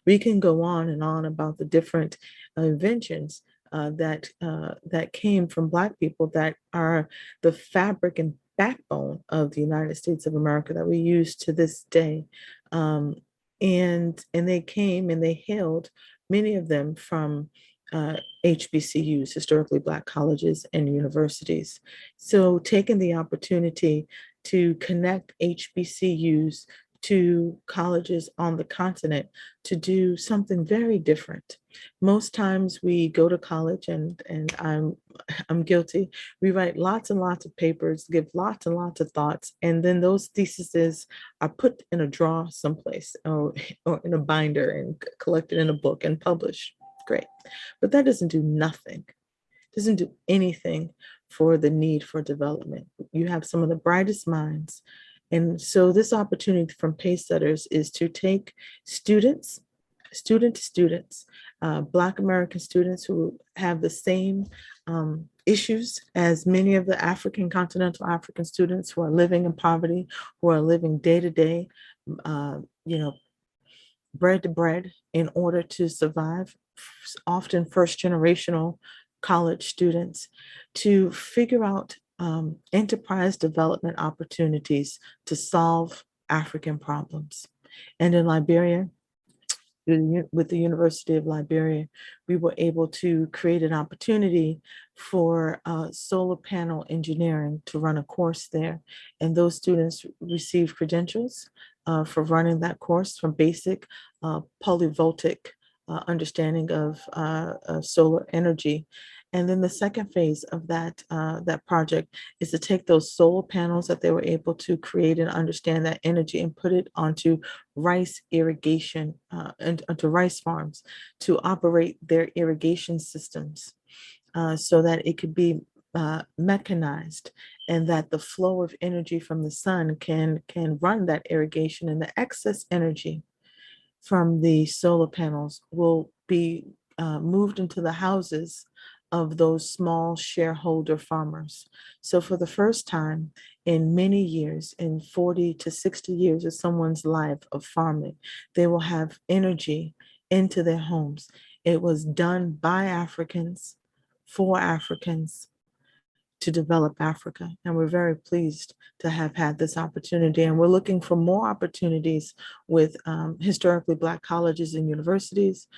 We can go on and on about the different inventions that came from Black people that are the fabric and backbone of the United States of America that we use to this day. Um, and they came and they hailed, many of them from HBCUs, historically Black colleges and universities. So taking the opportunity to connect HBCUs to colleges on the continent to do something very different. Most times we go to college, and I'm guilty. We write lots and lots of papers, give lots and lots of thoughts, and then those theses are put in a drawer someplace, or in a binder and collected in a book and published. Great. But that doesn't do nothing, doesn't do anything for the need for development. You have some of the brightest minds. And so this opportunity from pace setters is to take students, students, Black American students who have the same issues as many of the African, continental African students who are living in poverty, who are living day to day, you know, bread to bread in order to survive, often first generational college students, to figure out enterprise development opportunities to solve African problems. And in Liberia, with the University of Liberia, we were able to create an opportunity for solar panel engineering to run a course there. And those students received credentials for running that course, from basic polyvoltaic understanding of solar energy. And then the second phase of that project is to take those solar panels that they were able to create and understand that energy and put it onto rice irrigation and onto rice farms to operate their irrigation systems, so that it could be mechanized, and that the flow of energy from the sun can run that irrigation, and the excess energy from the solar panels will be moved into the houses of those small shareholder farmers. So for the first time in many years, in 40 to 60 years of someone's life of farming, they will have energy into their homes. It was done by Africans, for Africans, to develop Africa. And we're very pleased to have had this opportunity. And we're looking for more opportunities with historically Black colleges and universities,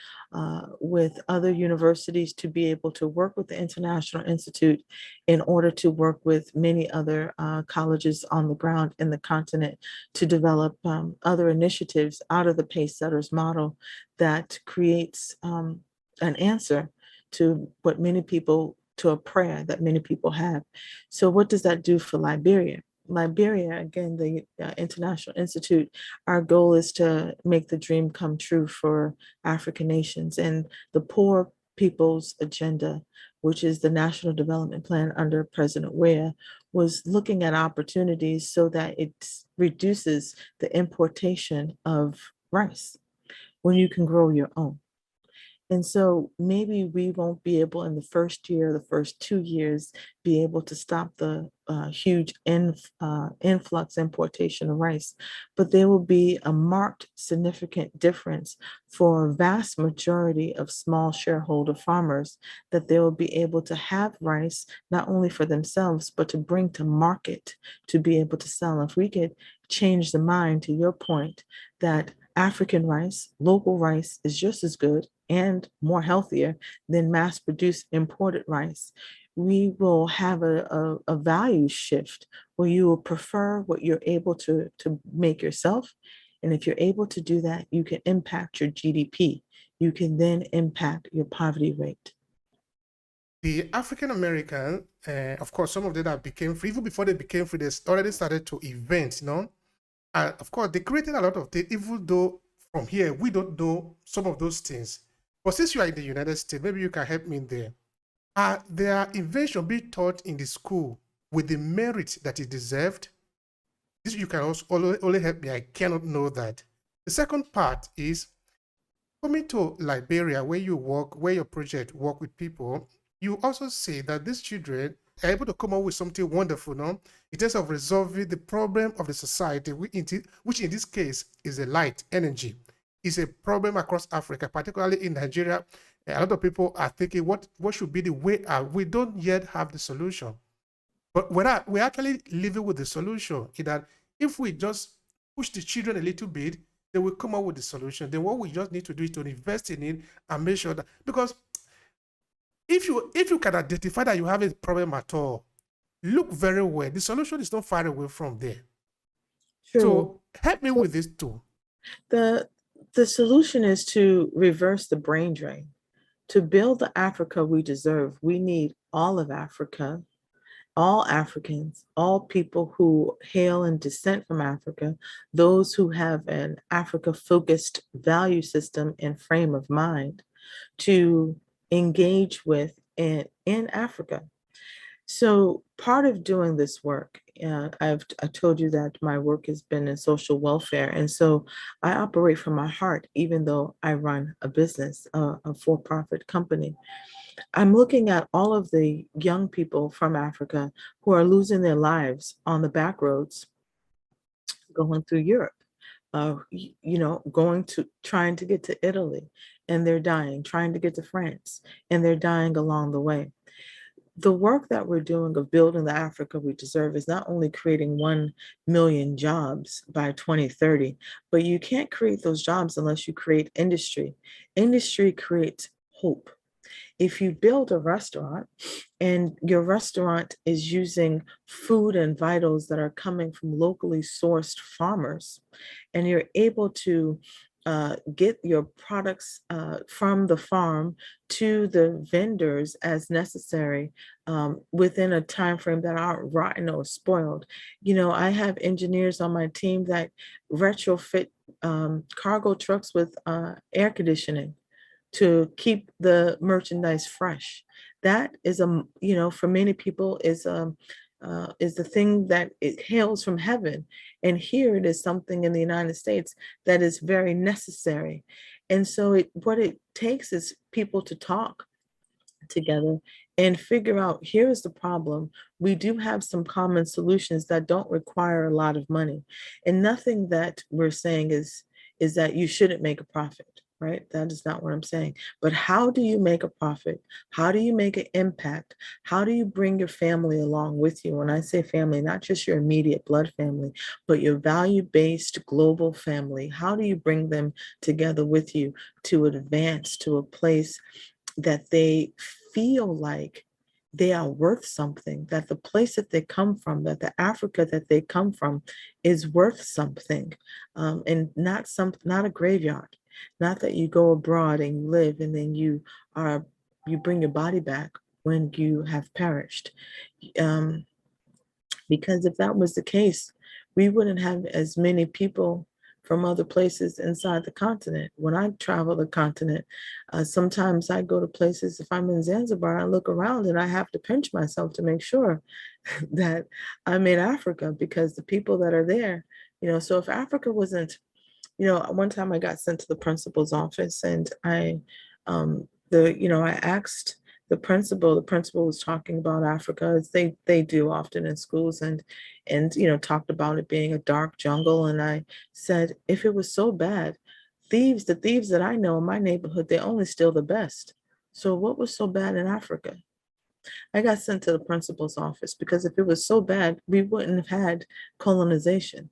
with other universities, to be able to work with the International Institute in order to work with many other colleges on the ground in the continent to develop other initiatives out of the pace setters model that creates an answer to what many people, to a prayer that many people have. So what does that do for Liberia? Liberia, again, the International Institute, our goal is to make the dream come true for African nations. And the Poor People's Agenda, which is the National Development Plan under President Weah, was looking at opportunities so that it reduces the importation of rice when you can grow your own. And so maybe we won't be able in the first year, the first 2 years, be able to stop the huge influx importation of rice, but there will be a marked significant difference for a vast majority of small shareholder farmers, that they will be able to have rice not only for themselves, but to bring to market to be able to sell. If we could change the mind, to your point, that African rice, local rice, is just as good and more healthier than mass produced imported rice, we will have a value shift where you will prefer what you're able to make yourself. And if you're able to do that, you can impact your GDP. You can then impact your poverty rate. The African American, of course, some of them that became free, even before they became free, they already started to invent, And of course, they created a lot of things, even though from here we don't know some of those things. But since you are in the United States, maybe you can help me in there. Are their invention being taught in the school with the merit that it deserved? This you can also only help me. I cannot know that. The second part is coming to Liberia, where you work, where your project work with people. You also say that these children are able to come up with something wonderful, no? In terms of resolving the problem of the society, which in this case is the light energy. is a problem across Africa, particularly in Nigeria. A lot of people are thinking, what should be the way out? We don't yet have the solution. But we're actually living with the solution in that if we just push the children a little bit, they will come up with the solution. Then what we just need to do is to invest in it and make sure that, because if you can identify that you have a problem at all, look very well. The solution is not far away from there. True. So help me So with this too. the the solution is to reverse the brain drain. To build the Africa we deserve, we need all of Africa, all Africans, all people who hail and descend from Africa, those who have an Africa focused value system and frame of mind to engage with in Africa. So part of doing this work, I told you that my work has been in social welfare, and so I operate from my heart, even though I run a business, a for-profit company. I'm looking at all of the young people from Africa who are losing their lives on the back roads going through Europe. Going to trying to get to Italy and they're dying, trying to get to France and they're dying along the way. The work that we're doing of building the Africa we deserve is not only creating 1 million jobs by 2030, but you can't create those jobs unless you create industry. Industry creates hope. If you build a restaurant and your restaurant is using food and vitals that are coming from locally sourced farmers, and you're able to get your products from the farm to the vendors as necessary within a time frame that aren't rotten or spoiled. I have engineers on my team that retrofit cargo trucks with air conditioning to keep the merchandise fresh. That is for many people is the thing that it hails from heaven. And here it is something in the United States that is very necessary. And so what it takes is people to talk together and figure out here's the problem. We do have some common solutions that don't require a lot of money. And nothing that we're saying is that you shouldn't make a profit, right? That is not what I'm saying. But how do you make a profit? How do you make an impact? How do you bring your family along with you? When I say family, not just your immediate blood family, but your value-based global family. How do you bring them together with you to advance to a place that they feel like they are worth something, that the place that they come from, that the Africa that they come from is worth something, and not a graveyard. Not that you go abroad and you live and then you bring your body back when you have perished. Um, because if that was the case, we wouldn't have as many people from other places inside the continent. When I travel the continent, sometimes I go to places, if I'm in Zanzibar, I look around and I have to pinch myself to make sure that I'm in Africa because the people that are there, so if Africa wasn't, one time I got sent to the principal's office and I asked the principal was talking about Africa as they do often in schools and talked about it being a dark jungle. And I said, if it was so bad, the thieves that I know in my neighborhood, they only steal the best. So what was so bad in Africa? I got sent to the principal's office because if it was so bad, we wouldn't have had colonization.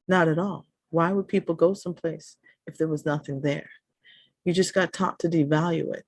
Not at all. Why would people go someplace if there was nothing there? You just got taught to devalue it.